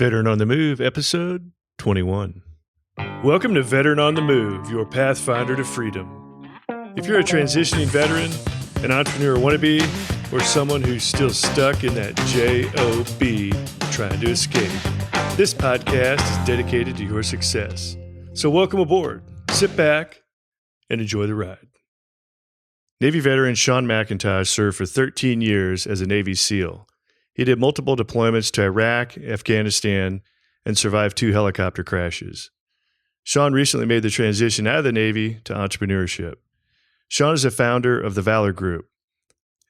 Veteran on the Move, episode 21. Welcome to Veteran on the Move, your pathfinder to freedom. If you're a transitioning veteran, an entrepreneur wannabe, or someone who's still stuck in that job trying to escape, this podcast is dedicated to your success. So welcome aboard, sit back, and enjoy the ride. Navy veteran Sean McIntosh served for 13 years as a Navy SEAL. He did multiple deployments to Iraq, Afghanistan, and survived 2 helicopter crashes. Sean recently made the transition out of the Navy to entrepreneurship. Sean is a founder of the Valor Group,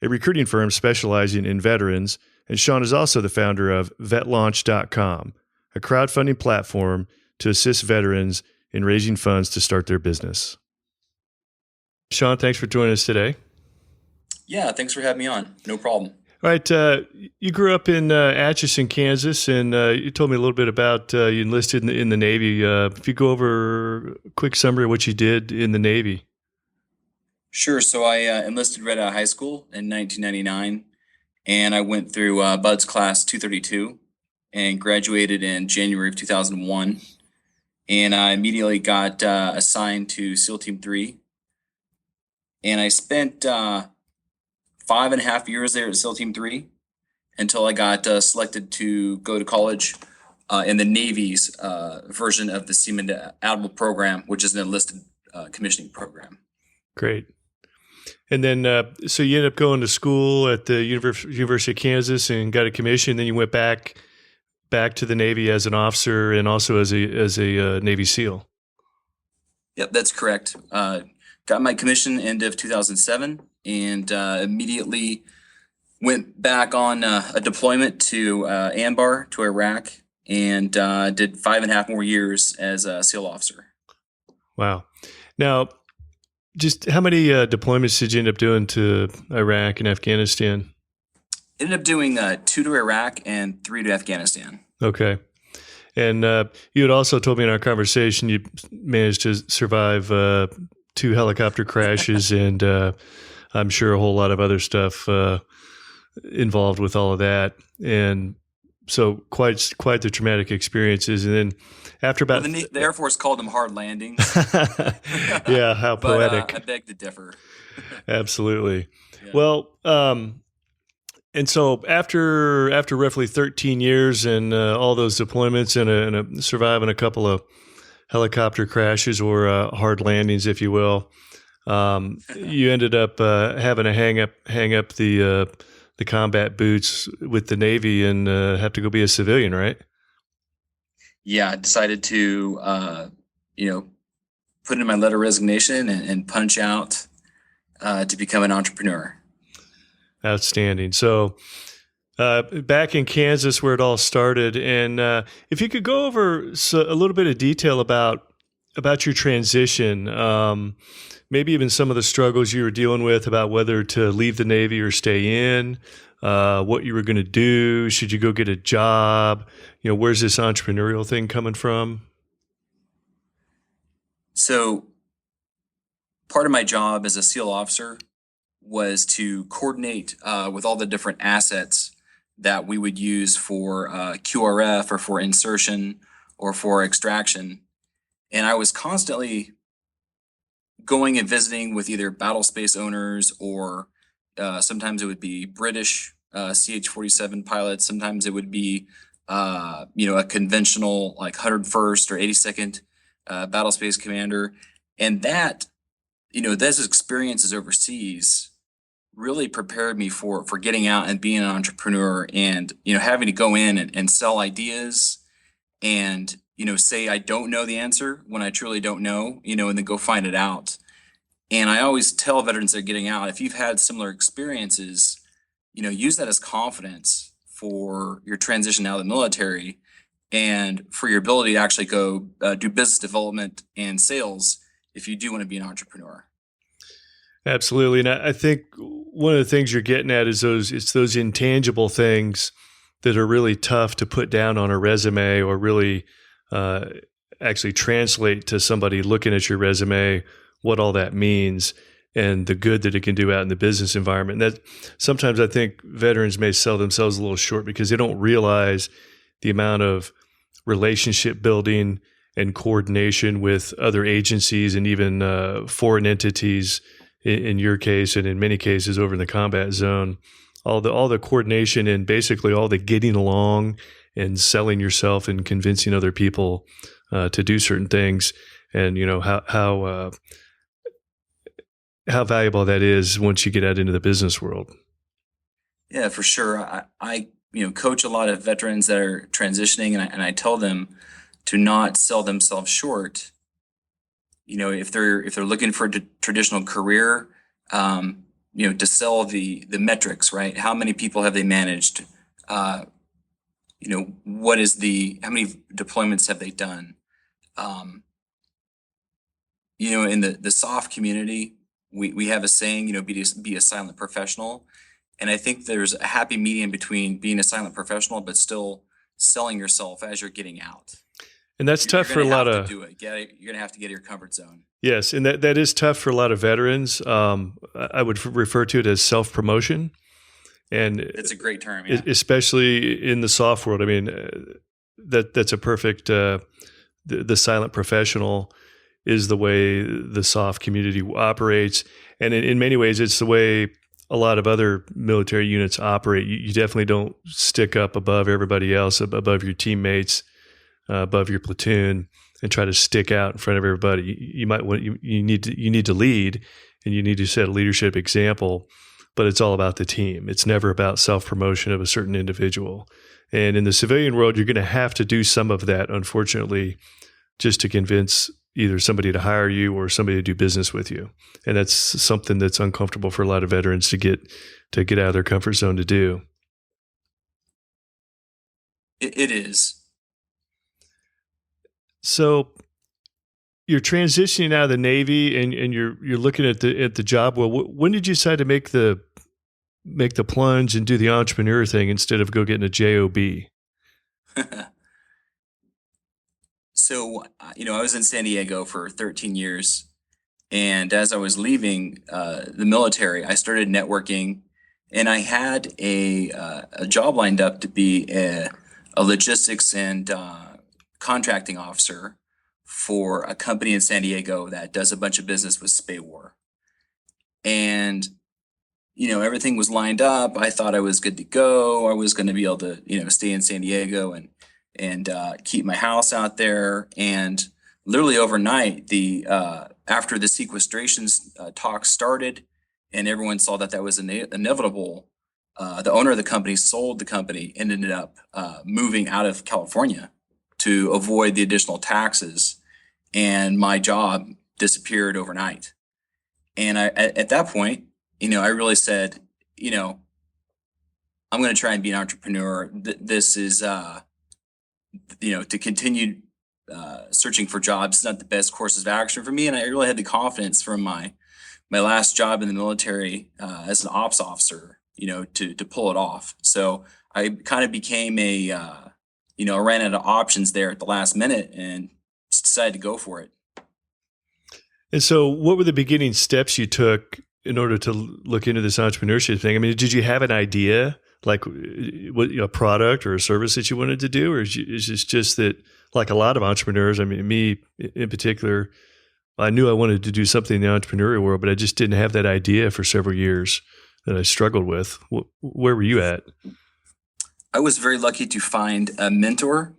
a recruiting firm specializing in veterans, and Sean is also the founder of VetLaunch.com, a crowdfunding platform to assist veterans in raising funds to start their business. Sean, thanks for joining us today. Yeah, thanks for having me on. No problem. All right, you grew up in Atchison, Kansas, and you told me a little bit about you enlisted in the Navy. If you go over a quick summary of what you did in the Navy. Sure. So I enlisted right out of high school in 1999, and I went through BUD/S Class 232 and graduated in January of 2001. And I immediately got assigned to SEAL Team 3. And I spent 5.5 years there at SEAL Team 3 until I got selected to go to college in the Navy's version of the Seaman to Admiral program, which is an enlisted commissioning program. Great. And then, so you ended up going to school at the University of Kansas and got a commission. Then you went back to the Navy as an officer and also as a Navy SEAL. Yep, that's correct. Got my commission end of 2007 and immediately went back on a deployment to Anbar, to Iraq, and did 5.5 more years as a SEAL officer. Wow. Now, just how many deployments did you end up doing to Iraq and Afghanistan? Ended up doing 2 to Iraq and 3 to Afghanistan. Okay. And you had also told me in our conversation you managed to survive 2 helicopter crashes and I'm sure a whole lot of other stuff involved with all of that. And so quite the traumatic experiences. And then after about... Well, the Air Force called them hard landings. Yeah, how poetic. But I beg to differ. Absolutely. Yeah. Well, and so after roughly 13 years and all those deployments and surviving a couple of helicopter crashes or hard landings, if you will, you ended up having to hang up the combat boots with the Navy and have to go be a civilian, right? Yeah, I decided to put in my letter of resignation and punch out to become an entrepreneur. Outstanding. So back in Kansas where it all started, and if you could go over a little bit of detail about your transition, maybe even some of the struggles you were dealing with about whether to leave the Navy or stay in, what you were going to do, should you go get a job, where's this entrepreneurial thing coming from? So part of my job as a SEAL officer was to coordinate with all the different assets that we would use for QRF or for insertion or for extraction. And I was constantly going and visiting with either battle space owners or sometimes it would be British CH-47 pilots. Sometimes it would be, a conventional like 101st or 82nd battle space commander. And that, those experiences overseas really prepared me for getting out and being an entrepreneur and, having to go in and sell ideas and, say I don't know the answer when I truly don't know, and then go find it out. And I always tell veterans that are getting out, if you've had similar experiences, use that as confidence for your transition out of the military and for your ability to actually go do business development and sales if you do want to be an entrepreneur. Absolutely. And I think one of the things you're getting at is those intangible things that are really tough to put down on a resume or really actually translate to somebody looking at your resume what all that means and the good that it can do out in the business environment. And that sometimes I think veterans may sell themselves a little short because they don't realize the amount of relationship building and coordination with other agencies and even foreign entities in your case, and in many cases over in the combat zone, all the coordination and basically all the getting along and selling yourself and convincing other people to do certain things, and how valuable that is once you get out into the business world. Yeah, for sure. I coach a lot of veterans that are transitioning, and I tell them to not sell themselves short. If they're looking for a traditional career, to sell the metrics, right? How many people have they managed? How many deployments have they done? In the soft community, we have a saying, be a silent professional. And I think there's a happy medium between being a silent professional, but still selling yourself as you're getting out. And that's tough for a lot of. You're going to have to get out of your comfort zone. Yes, and that is tough for a lot of veterans. I would refer to it as self-promotion. And it's a great term, yeah. Especially in the soft world. I mean, that's a perfect. The silent professional is the way the soft community operates, and in many ways, it's the way a lot of other military units operate. You definitely don't stick up above everybody else, above your teammates, above your platoon, and try to stick out in front of everybody. You need to lead, and you need to set a leadership example. But it's all about the team. It's never about self-promotion of a certain individual. And in the civilian world, you're going to have to do some of that, unfortunately, just to convince either somebody to hire you or somebody to do business with you. And that's something that's uncomfortable for a lot of veterans to get out of their comfort zone to do. It is. So you're transitioning out of the Navy and you're looking at the job. Well, when did you decide to make the plunge and do the entrepreneur thing instead of go getting a job? So, I was in San Diego for 13 years. And as I was leaving the military, I started networking, and I had a job lined up to be a logistics and contracting officer for a company in San Diego that does a bunch of business with SPAWAR. And, everything was lined up. I thought I was good to go. I was going to be able to, stay in San Diego and keep my house out there. And literally overnight, after the sequestration talks started and everyone saw that was inevitable, the owner of the company sold the company and ended up moving out of California to avoid the additional taxes. And my job disappeared overnight. And at that point, I really said, I'm going to try and be an entrepreneur. This is, to continue searching for jobs is not the best course of action for me. And I really had the confidence from my last job in the military as an ops officer, to pull it off. So I kind of became I ran out of options there at the last minute and just decided to go for it. And so what were the beginning steps you took in order to look into this entrepreneurship thing? I mean, did you have an idea, like a product or a service that you wanted to do? Or is it just that, like a lot of entrepreneurs, I mean, me in particular, I knew I wanted to do something in the entrepreneurial world, but I just didn't have that idea for several years that I struggled with. Where were you at? I was very lucky to find a mentor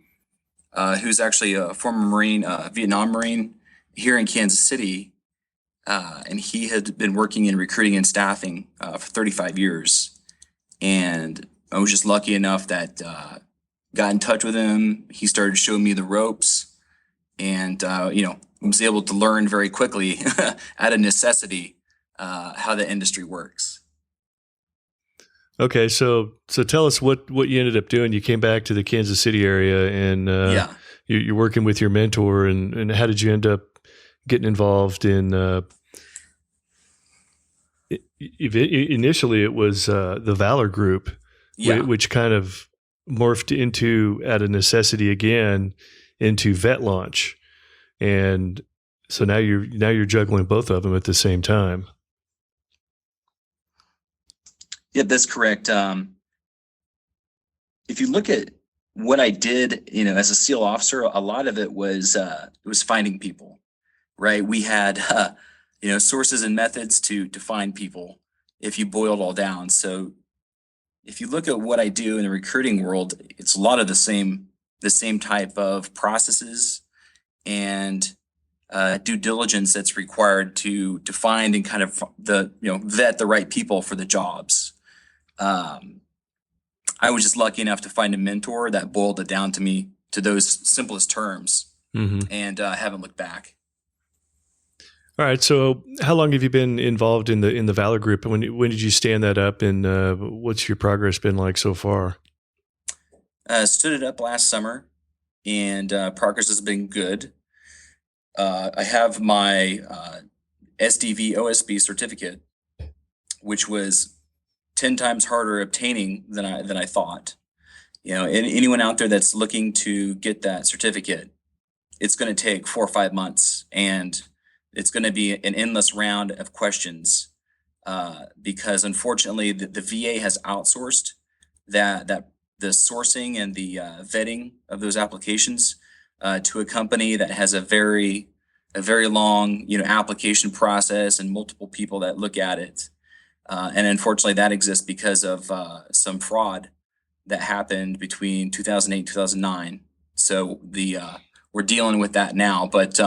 who's actually a former Marine, Vietnam Marine here in Kansas City. And he had been working in recruiting and staffing for 35 years. And I was just lucky enough that got in touch with him. He started showing me the ropes, and was able to learn very quickly out of necessity how the industry works. Okay, so tell us what you ended up doing. You came back to the Kansas City area, and you're working with your mentor. And how did you end up getting involved in? Initially, it was the Valor Group, which kind of morphed into, out of necessity again, into VetLaunch, and so now you're juggling both of them at the same time. Yeah, that's correct. If you look at what I did, as a SEAL officer, a lot of it was finding people, right? We had sources and methods to find people if you boiled all down. So if you look at what I do in the recruiting world, it's a lot of the same type of processes and due diligence that's required to find and kind of vet the right people for the jobs. I was just lucky enough to find a mentor that boiled it down to me to those simplest terms, and haven't looked back. All right. So, how long have you been involved in the Valor Group? When did you stand that up, and what's your progress been like so far? Stood it up last summer, and progress has been good. I have my SDV OSB certificate, which was 10 times harder obtaining than I thought. Anyone out there that's looking to get that certificate, it's going to take 4 or 5 months, and it's going to be an endless round of questions because unfortunately the VA has outsourced that the sourcing and the vetting of those applications to a company that has a very long application process and multiple people that look at it. And unfortunately, that exists because of some fraud that happened between 2008 and 2009. So we're dealing with that now. But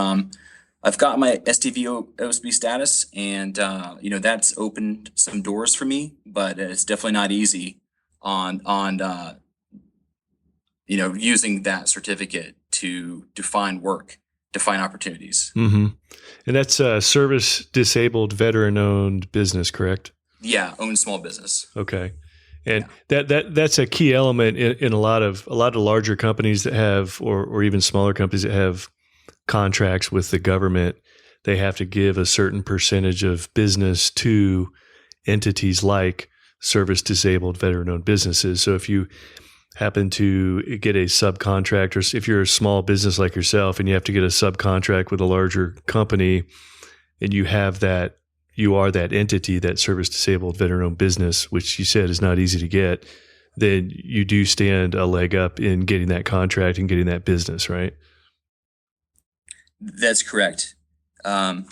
I've got my STV OSB status, and that's opened some doors for me. But it's definitely not easy on using that certificate to find work, to find opportunities. Mm-hmm. And that's a service disabled veteran owned business, correct? Yeah, own small business. Okay. And that's a key element in a lot of larger companies that have, or even smaller companies that have contracts with the government. They have to give a certain percentage of business to entities like service disabled veteran owned businesses. So if you happen to get a subcontract, or if you're a small business like yourself and you have to get a subcontract with a larger company, and you have that, you are that entity, that service disabled veteran owned business, which you said is not easy to get, then you do stand a leg up in getting that contract and getting that business, right? That's correct. It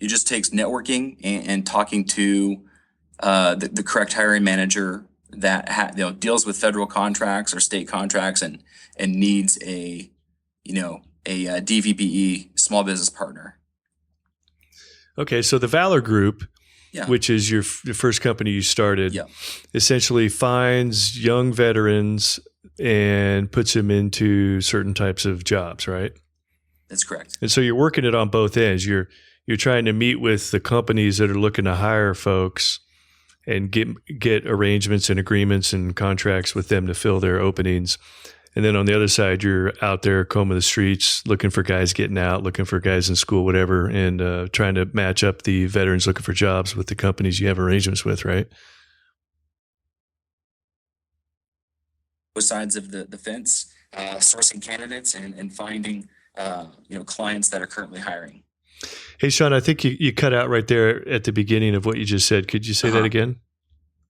just takes networking and talking to the correct hiring manager that deals with federal contracts or state contracts and needs a DVBE, small business partner. Okay, so the Valor Group, Yeah. which is your first company you started, Yeah. essentially finds young veterans and puts them into certain types of jobs, right? That's correct. And so you're working it on both ends. You're trying to meet with the companies that are looking to hire folks and get arrangements and agreements and contracts with them to fill their openings. And then on the other side, you're out there combing the streets, looking for guys getting out, looking for guys in school, whatever, and trying to match up the veterans looking for jobs with the companies you have arrangements with, right? Both sides of the fence, sourcing candidates and finding clients that are currently hiring. Hey, Sean, I think you cut out right there at the beginning of what you just said. Could you say that again?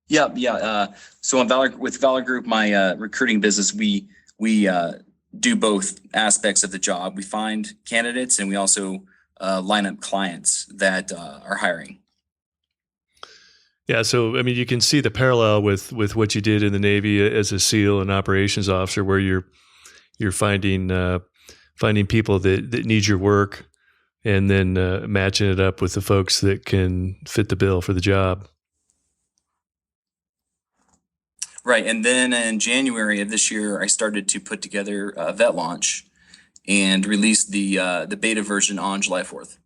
Yeah. So with Valor Group, my recruiting business, we do both aspects of the job. We find candidates, and we also line up clients that are hiring. Yeah, so I mean, you can see the parallel with what you did in the Navy as a SEAL and operations officer, where you're finding people that need your work, and then matching it up with the folks that can fit the bill for the job. Right, and then in January of this year, I started to put together VetLaunch and released the beta version on July 4th.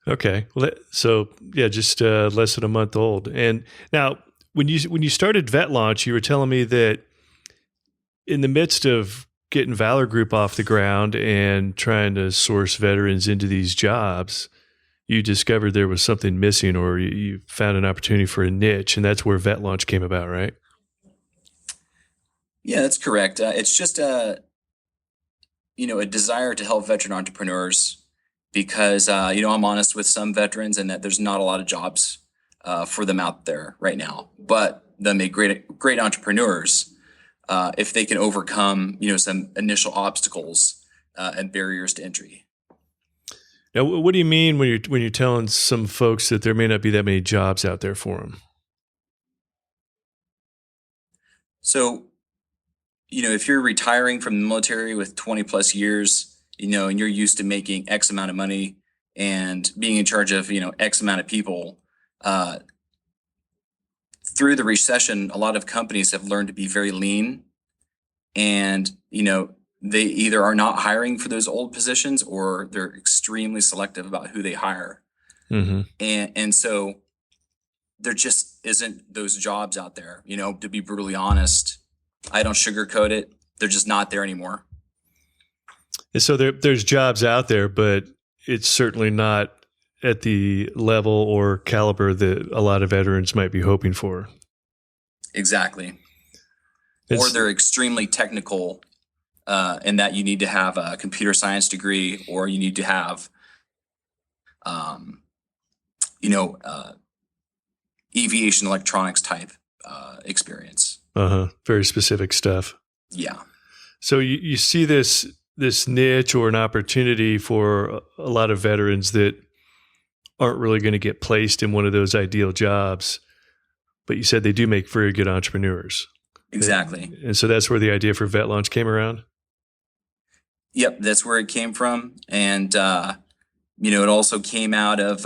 Okay, so yeah, just less than a month old. And now, when you started VetLaunch, you were telling me that in the midst of getting Valor Group off the ground and trying to source veterans into these jobs, you discovered there was something missing, or you found an opportunity for a niche, and that's where VetLaunch came about, right? Yeah, that's correct. It's just a desire to help veteran entrepreneurs because, I'm honest with some veterans and that there's not a lot of jobs for them out there right now, but them make great entrepreneurs. if they can overcome, some initial obstacles and barriers to entry. Now, what do you mean when you're telling some folks that there may not be that many jobs out there for them? So, if you're retiring from the military with 20 plus years, and you're used to making X amount of money and being in charge of, X amount of people, through the recession, a lot of companies have learned to be very lean, and, they either are not hiring for those old positions or they're extremely selective about who they hire. Mm-hmm. And so there just isn't those jobs out there, to be brutally honest. I don't sugarcoat it. They're just not there anymore. And so there's jobs out there, but it's certainly not at the level or caliber that a lot of veterans might be hoping for. Exactly. Or they're extremely technical, in that you need to have a computer science degree, or you need to have, aviation electronics type experience. Very specific stuff. Yeah. So you see this niche or an opportunity for a lot of veterans that aren't really going to get placed in one of those ideal jobs, but you said they do make very good entrepreneurs. Exactly. And so that's where the idea for VetLaunch came around? Yep, that's where it came from. And, it also came out of,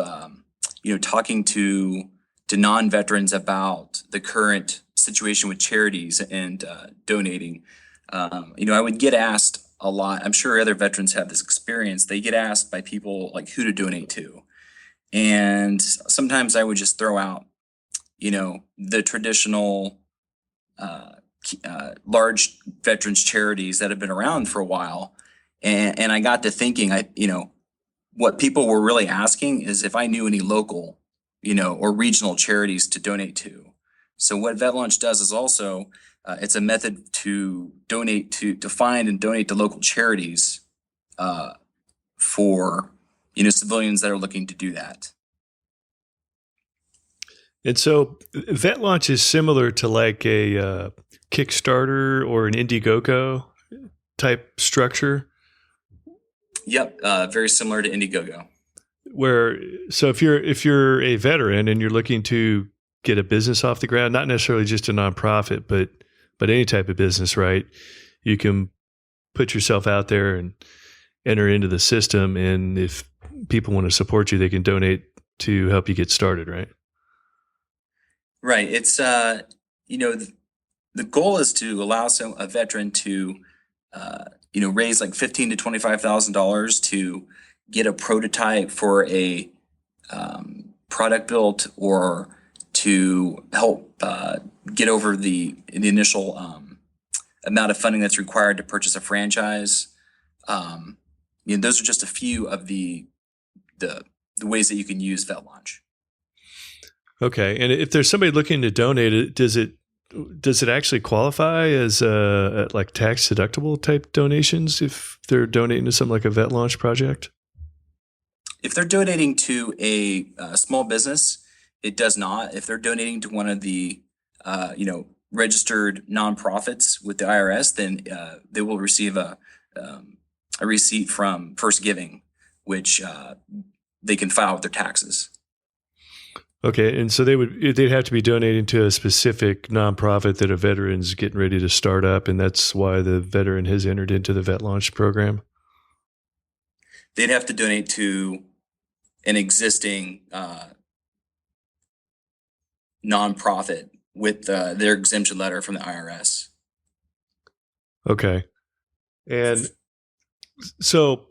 talking to non-veterans about the current situation with charities and donating. I would get asked a lot. I'm sure other veterans have this experience. They get asked by people like who to donate to. And sometimes I would just throw out, the traditional large veterans charities that have been around for a while. And I got to thinking, what people were really asking is if I knew any local, or regional charities to donate to. So what VetLaunch does is also, it's a method to donate to find and donate to local charities for, civilians that are looking to do that. And so VetLaunch is similar to like a Kickstarter or an Indiegogo type structure. Yep, very similar to Indiegogo. So if you're a veteran and you're looking to get a business off the ground, not necessarily just a nonprofit, but any type of business, right? You can put yourself out there and enter into the system, and if people want to support you, they can donate to help you get started, right? Right. It's the goal is to allow a veteran to raise like $15,000 to $25,000 to get a prototype for a product built, or to help get over the initial amount of funding that's required to purchase a franchise. Those are just a few of the ways that you can use VetLaunch. Okay, and if there's somebody looking to donate it, does it actually qualify as like tax deductible type donations if they're donating to something like a VetLaunch project? If they're donating to a small business, it does not. If they're donating to one of the registered nonprofits with the IRS, then they will receive a receipt from First Giving, which they can file with their taxes. Okay, and so they'd have to be donating to a specific nonprofit that a veteran's getting ready to start up, and that's why the veteran has entered into the VetLaunch program? They'd have to donate to an existing nonprofit with their exemption letter from the IRS. Okay. And so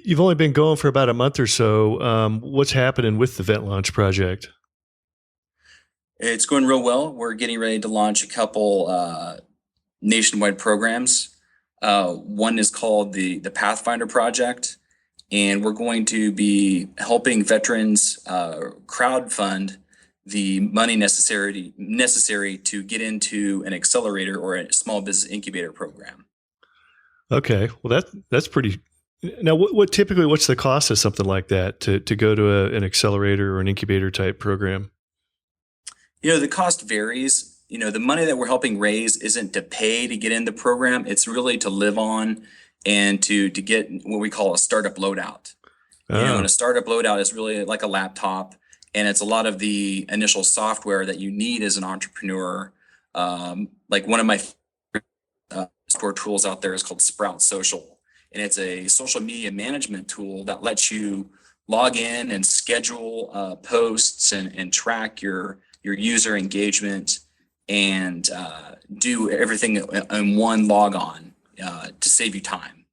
you've only been going for about a month or so. What's happening with the VetLaunch project? It's going real well. We're getting ready to launch a couple nationwide programs. One is called the Pathfinder Project, and we're going to be helping veterans crowdfund the money necessary to get into an accelerator or a small business incubator program. Okay, well that's pretty. Now, what's the cost of something like that to go to an accelerator or an incubator type program? The cost varies. the money that we're helping raise isn't to pay to get in the program. It's really to live on and to get what we call a startup loadout. And a startup loadout is really like a laptop, and it's a lot of the initial software that you need as an entrepreneur. Like one of my software tools out there is called Sprout Social, and it's a social media management tool that lets you log in and schedule posts and track your user engagement and do everything in one log on to save you time.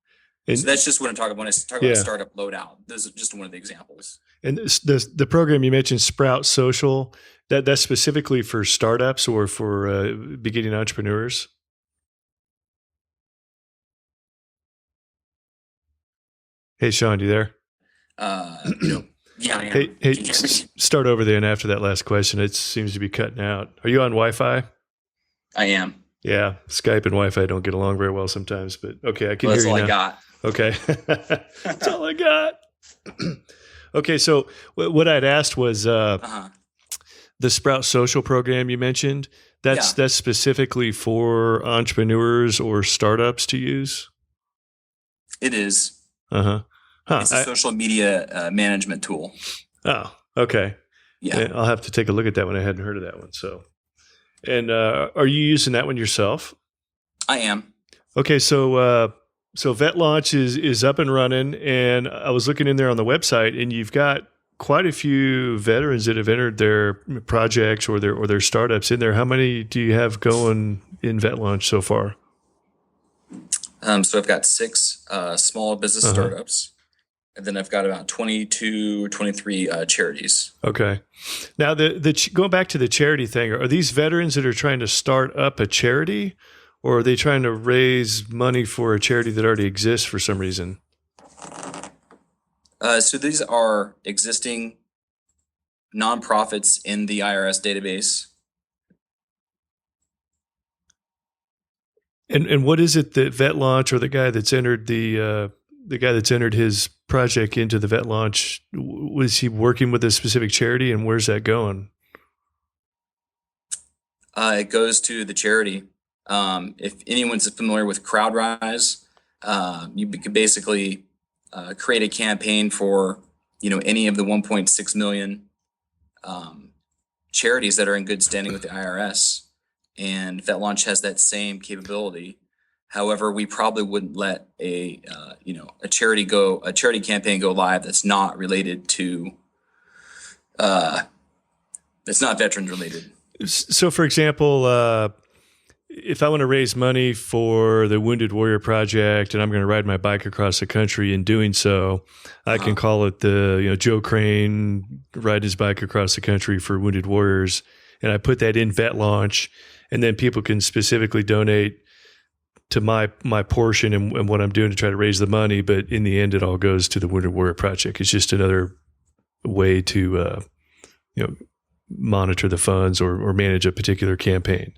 So that's just what I'm talking about when I talk about startup loadout. This is just one of the examples. And the program you mentioned, Sprout Social, that's specifically for startups or for beginning entrepreneurs? Hey, Sean, you there? Yeah, I am. Hey, start over there. And after that last question, it seems to be cutting out. Are you on Wi-Fi? I am. Yeah, Skype and Wi-Fi don't get along very well sometimes, but okay, I can hear you now. That's all I got. Okay. That's all I got. Okay, so what I'd asked was the Sprout Social program you mentioned, that's specifically for entrepreneurs or startups to use? It is. Uh-huh. It's a social media management tool. Oh, okay. Yeah. I'll have to take a look at that one. I hadn't heard of that one. So, and are you using that one yourself? I am. Okay, so VetLaunch is up and running, and I was looking in there on the website, and you've got quite a few veterans that have entered their projects or their startups in there. How many do you have going in VetLaunch so far? So I've got 6 small business startups, and then I've got about 22, 23 charities. Okay. Now, going back to the charity thing, are these veterans that are trying to start up a charity, or are they trying to raise money for a charity that already exists for some reason? So these are existing nonprofits in the IRS database. And what is it that VetLaunch or the guy that's entered his project into the VetLaunch, was he working with a specific charity, and where's that going? It goes to the charity. If anyone's familiar with CrowdRise, you could basically create a campaign for any of the 1.6 million charities that are in good standing with the IRS, and VetLaunch has that same capability. However, we probably wouldn't let a charity campaign go live that's not related to that's not veterans related. So, for example, if I want to raise money for the Wounded Warrior Project and I'm going to ride my bike across the country, in doing so, I can call it the Joe Crane ride his bike across the country for Wounded Warriors, and I put that in VetLaunch, and then people can specifically donate to my portion and what I'm doing to try to raise the money. But in the end, it all goes to the Wounded Warrior Project. It's just another way to monitor the funds or manage a particular campaign.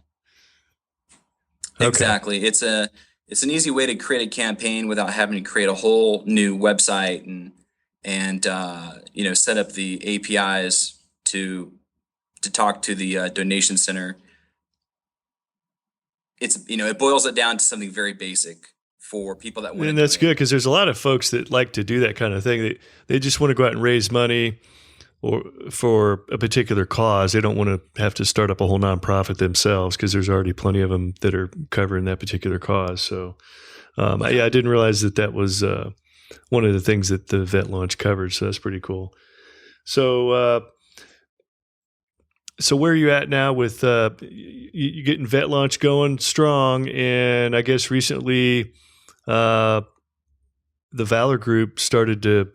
Okay. Exactly. It's an easy way to create a campaign without having to create a whole new website and set up the APIs to talk to the donation center. It boils it down to something very basic for people that want. And that's good, because there's a lot of folks that like to do that kind of thing. They just want to go out and raise money or for a particular cause. They don't want to have to start up a whole nonprofit themselves, because there's already plenty of them that are covering that particular cause. So, I didn't realize that was one of the things that the VetLaunch covered. So that's pretty cool. So, where are you at now with you getting VetLaunch going strong? And I guess recently, the Valor Group started to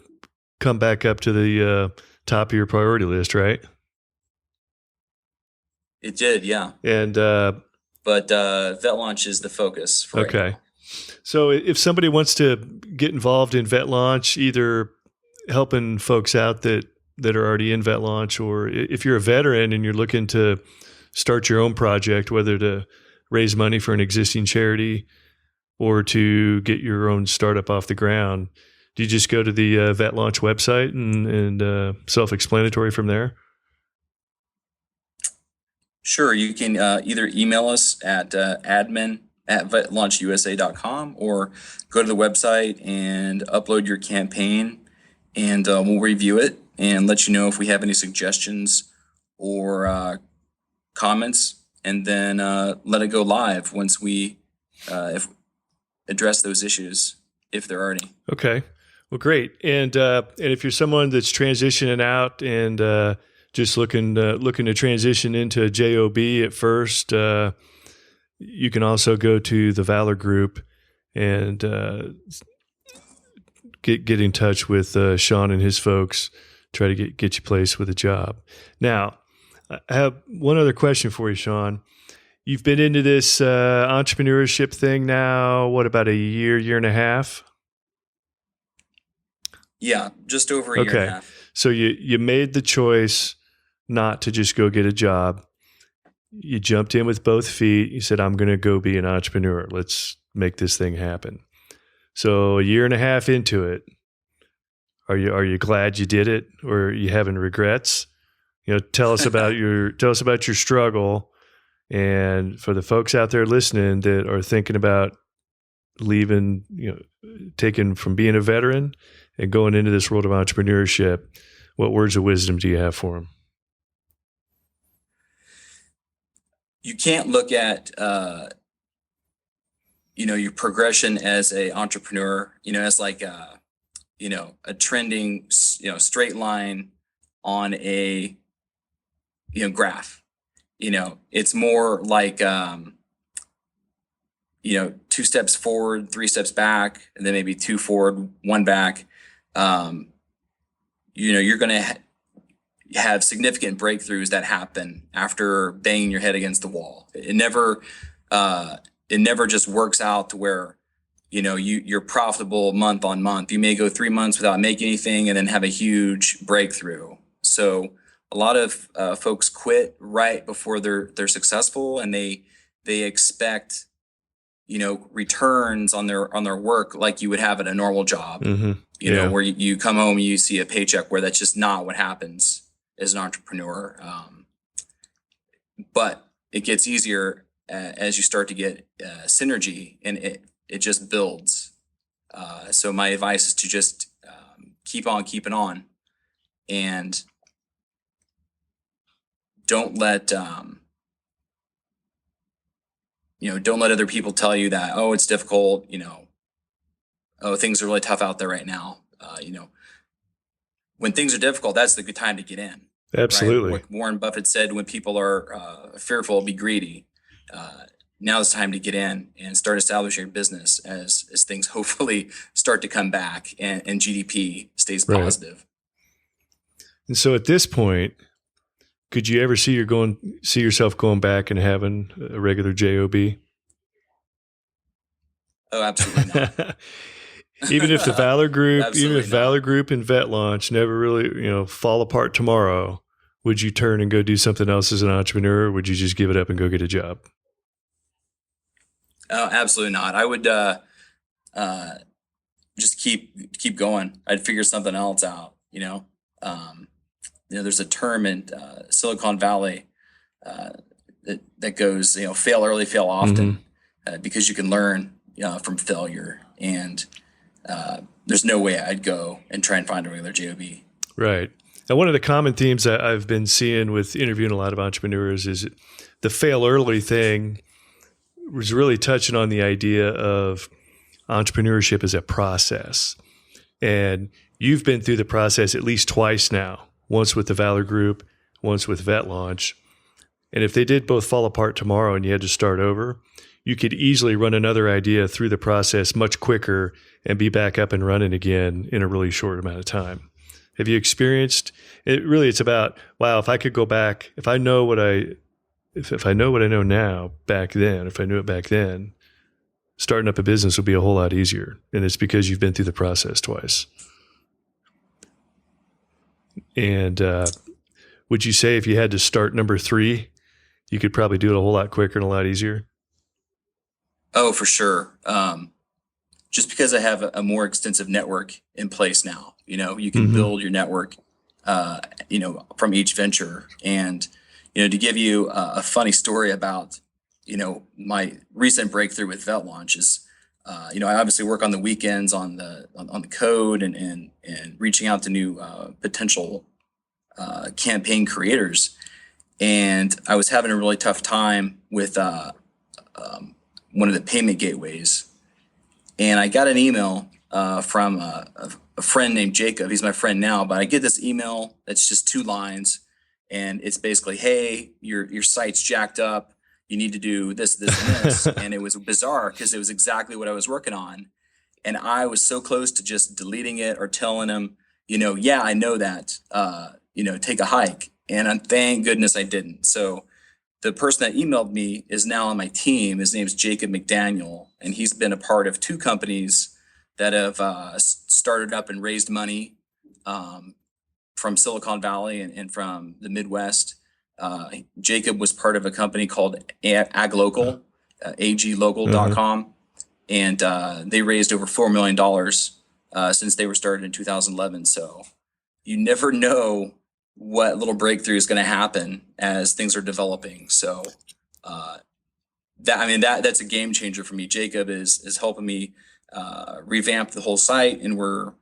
come back up to the top of your priority list, right? It did, yeah. And but VetLaunch is the focus for okay. right now. So if somebody wants to get involved in VetLaunch, either helping folks out that are already in VetLaunch, or if you're a veteran and you're looking to start your own project, whether to raise money for an existing charity or to get your own startup off the ground, do you just go to the VetLaunch website and self-explanatory from there? Sure, you can either email us at admin@vetlaunchusa.com or go to the website and upload your campaign, and we'll review it and let you know if we have any suggestions or comments, and then let it go live once we if address those issues, if there are any. Okay. Well, great. And if you're someone that's transitioning out and just looking to transition into a JOB at first, you can also go to the Valor Group and get in touch with Sean and his folks. Try to get you placed with a job. Now, I have one other question for you, Sean. You've been into this entrepreneurship thing now, what, about a year and a half? Yeah, just over a year and a half. So you made the choice not to just go get a job. You jumped in with both feet. You said, I'm going to go be an entrepreneur. Let's make this thing happen. So a year and a half into it, are you glad you did it, or are you having regrets? Tell us about your struggle. And for the folks out there listening that are thinking about leaving, taking from being a veteran and going into this world of entrepreneurship, what words of wisdom do you have for them? You can't look at your progression as a entrepreneur, as like a trending straight line on a graph. It's more like 2 steps forward, 3 steps back, and then maybe 2 forward, 1 back. You're going to have significant breakthroughs that happen after banging your head against the wall. It never just works out to where you're profitable month on month. You may go 3 months without making anything and then have a huge breakthrough. So a lot of folks quit right before they're successful, and they expect returns on their work like you would have at a normal job. Mm-hmm. Where you come home and you see a paycheck, where that's just not what happens as an entrepreneur. But it gets easier as you start to get synergy, and it just builds. So my advice is to just keep on keeping on, and don't let don't let other people tell you that, oh, it's difficult, oh, things are really tough out there right now. When things are difficult, that's the good time to get in. Absolutely. Right? Like Warren Buffett said, when people are fearful, be greedy. Now it's time to get in and start establishing your business as things hopefully start to come back and GDP stays positive. And so at this point, could you ever see yourself going back and having a regular JOB? Oh, absolutely not. Even if the Valor Group, Valor Group and VetLaunch never really, fall apart tomorrow, would you turn and go do something else as an entrepreneur, or would you just give it up and go get a job? Oh, absolutely not. I would just keep going. I'd figure something else out. There's a term in Silicon Valley that goes, fail early, fail often, because you can learn from failure. And there's no way I'd go and try and find a regular JOB. Right. Now, one of the common themes that I've been seeing with interviewing a lot of entrepreneurs is the fail early thing was really touching on the idea of entrepreneurship as a process. And you've been through the process at least twice now, once with the Valor Group, once with VetLaunch. And if they did both fall apart tomorrow and you had to start over, you could easily run another idea through the process much quicker and be back up and running again in a really short amount of time. Have you experienced it? Really, it's about, wow, if I could go back, if I know what I know now back then, if I knew it back then, starting up a business would be a whole lot easier. And it's because you've been through the process twice. And would you say if you had to start number 3, you could probably do it a whole lot quicker and a lot easier? Oh, for sure. Just because I have a more extensive network in place now, you can build your network, from each venture. And, To give you a funny story about, my recent breakthrough with VetLaunch is, I obviously work on the weekends on the code and reaching out to new potential campaign creators. And I was having a really tough time with one of the payment gateways. And I got an email from a friend named Jacob. He's my friend now, but I get this email that's just 2 lines. And it's basically, hey, your site's jacked up. You need to do this, this, and this. And it was bizarre because it was exactly what I was working on. And I was so close to just deleting it or telling him, yeah, I know that, take a hike. And thank goodness I didn't. So the person that emailed me is now on my team. His name's Jacob McDaniel, and he's been a part of 2 companies that have started up and raised money from Silicon Valley and from the Midwest. Jacob was part of a company called AgLocal, aglocal.com, and they raised over $4 million since they were started in 2011. So you never know what little breakthrough is going to happen as things are developing. So that's a game changer for me. Jacob is helping me revamp the whole site, and we're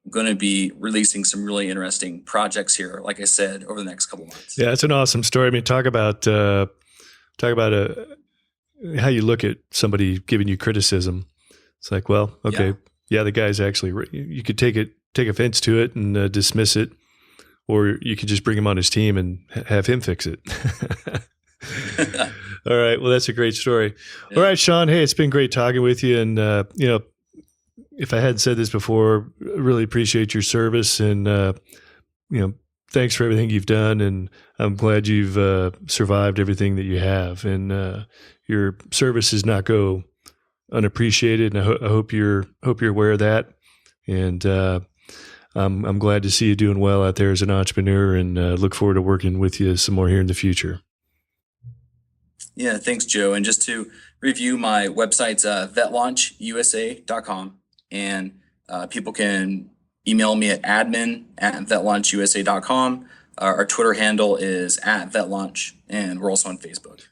going to be releasing some really interesting projects here, like I said, over the next couple months. Yeah, it's an awesome story. I mean, talk about how you look at somebody giving you criticism. It's like, well, okay, yeah, the guy's actually, you could take offense to it and dismiss it, or you could just bring him on his team and have him fix it. All right. Well, that's a great story. Yeah. All right, Sean. Hey, it's been great talking with you. And, if I hadn't said this before, really appreciate your service and, thanks for everything you've done. And I'm glad you've survived everything that you have. And your service does not go unappreciated. And I hope you're aware of that. And I'm glad to see you doing well out there as an entrepreneur, and look forward to working with you some more here in the future. Yeah, thanks, Joe. And just to review, my website's VetLaunchUSA.com, and people can email me at admin@VetLaunchUSA.com. Our Twitter handle is @VetLaunch, and we're also on Facebook.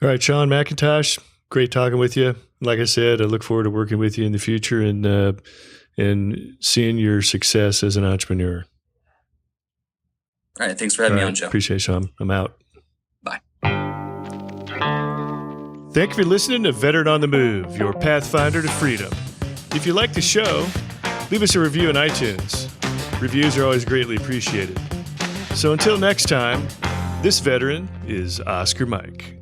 All right, Sean McIntosh, great talking with you. Like I said, I look forward to working with you in the future and seeing your success as an entrepreneur. All right. Thanks for having me on, Joe. Appreciate it, Sean. I'm out. Bye. Thank you for listening to Veteran on the Move, your pathfinder to freedom. If you like the show, leave us a review on iTunes. Reviews are always greatly appreciated. So until next time, this veteran is Oscar Mike.